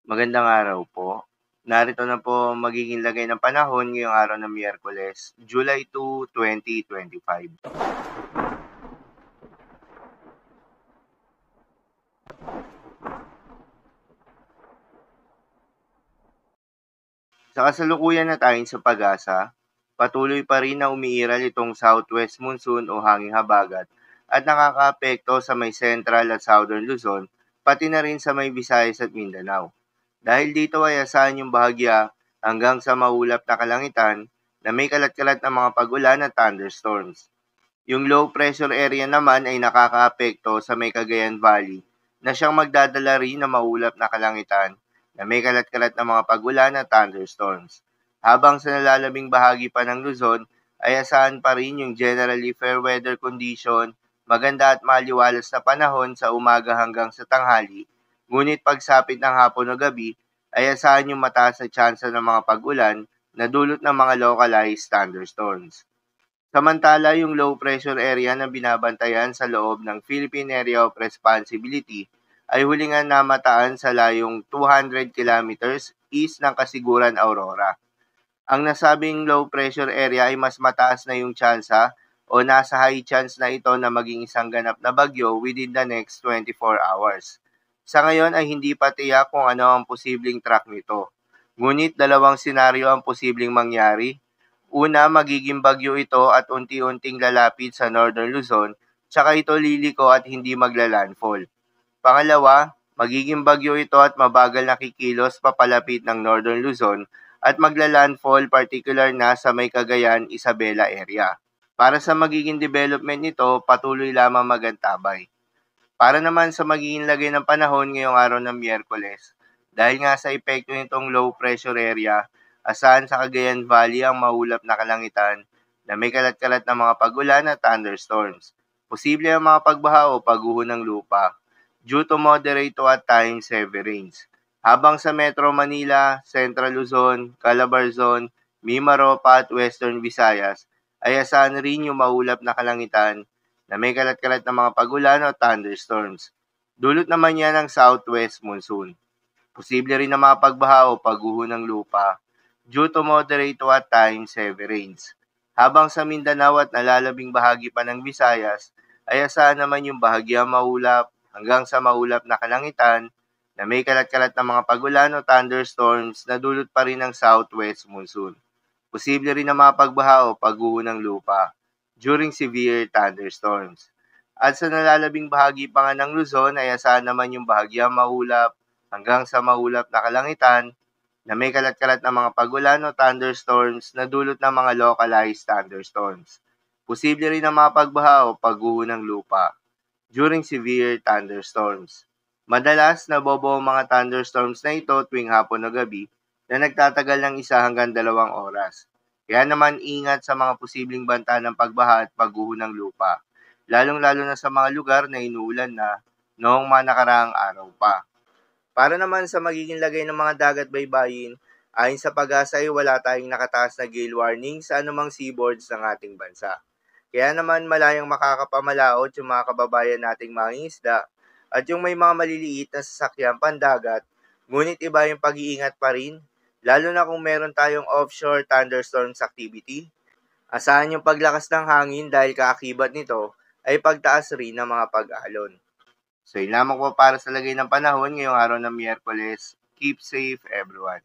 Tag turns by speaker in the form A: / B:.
A: Magandang araw po. Narito na po ang magiging lagay ng panahon ngayong araw ng Miyerkules, July 2, 2025. Sa kasalukuyan na ayon sa pag-asa, patuloy pa rin na umiiral itong southwest monsoon o hanging habagat at nakakaapekto sa may central at southern Luzon, pati na rin sa may Visayas at Mindanao. Dahil dito ay asahan yung bahagya hanggang sa maulap na kalangitan na may kalat-kalat na mga pag-ulan at thunderstorms. Yung low pressure area naman ay nakakaapekto sa may Cagayan Valley na siyang magdadala rin ng maulap na kalangitan na may kalat-kalat na mga pag-ulan at thunderstorms. Habang sa nalalabing bahagi pa ng Luzon ay asahan pa rin yung generally fair weather condition, maganda at maliwalas na panahon sa umaga hanggang sa tanghali, ngunit pagsapit ng hapon o gabi ay asahan yung mataas na tsansa ng mga pag-ulan na dulot ng mga localized thunderstorms. Samantala, yung low pressure area na binabantayan sa loob ng Philippine Area of Responsibility ay hulingan namataan sa layong 200 kilometers east ng Kasiguran, Aurora. Ang nasabing low pressure area ay mas mataas na yung tsansa o nasa high chance na ito na maging isang ganap na bagyo within the next 24 hours. Sa ngayon ay hindi pa tiyak kung ano ang posibleng track nito. Ngunit dalawang senaryo ang posibleng mangyari. Una, magiging bagyo ito at unti-unting lalapit sa Northern Luzon, tsaka ito liliko at hindi magla-landfall. Pangalawa, magiging bagyo ito at mabagal na kikilos papalapit ng Northern Luzon at magla-landfall particular na sa may Cagayan, Isabela area. Para sa magiging development nito, patuloy lamang magantabay. Para naman sa magiging lagay ng panahon ngayong araw ng Miyerkules, dahil nga sa epekto nitong low pressure area, asahan sa Cagayan Valley ang maulap na kalangitan na may kalat-kalat na mga pag-ulan at thunderstorms. Posible ang mga pagbaha o pagguho ng lupa due to moderate to at times heavy rains. Habang sa Metro Manila, Central Luzon, Calabarzon, Mimaropa at Western Visayas ay asahan rin yung maulap na kalangitan na may kalat-kalat na mga pag-ulan o thunderstorms. Dulot naman yan ng southwest monsoon. Posible rin na mga pagbaha o pagguho ng lupa due to moderate to at times heavy rains. Habang sa Mindanao at nalalabing bahagi pa ng Visayas ay asahan naman yung bahagyang maulap hanggang sa maulap na kalangitan na may kalat-kalat na mga pag-ulan o thunderstorms na dulot pa rin ng southwest monsoon. Posible rin na mga pagbaha o pagguho ng lupa during severe thunderstorms. At sa nalalabing bahagi pa nga ng Luzon ay asahan naman yung bahagyang maulap hanggang sa maulap na kalangitan na may kalat-kalat na mga pag-ulan o thunderstorms na dulot ng mga localized thunderstorms. Posible rin na mga pagbaha o pagguho ng lupa during severe thunderstorms. Madalas nabobo ang mga thunderstorms na ito tuwing hapon o gabi na nagtatagal ng 1 hanggang 2 oras. Kaya naman ingat sa mga posibleng banta ng pagbaha at pagguho ng lupa, lalong-lalo na sa mga lugar na inuulan na noong mga nakaraang araw pa. Para naman sa magiging lagay ng mga dagat baybayin, ayon sa pag-asa ay wala tayong nakataas na gale warning sa anumang seaboards ng ating bansa. Kaya naman malayang makakapamalaot yung mga kababayan nating mangingisda at yung may mga maliliit na sasakyan pandagat, ngunit iba yung pag-iingat pa rin, lalo na kung meron tayong offshore thunderstorms activity. Asahan yung paglakas ng hangin dahil kaakibat nito ay pagtaas rin ng mga pag-alon. So yun lamang po para sa lagay ng panahon ngayong araw ng Miyerkules. Keep safe everyone.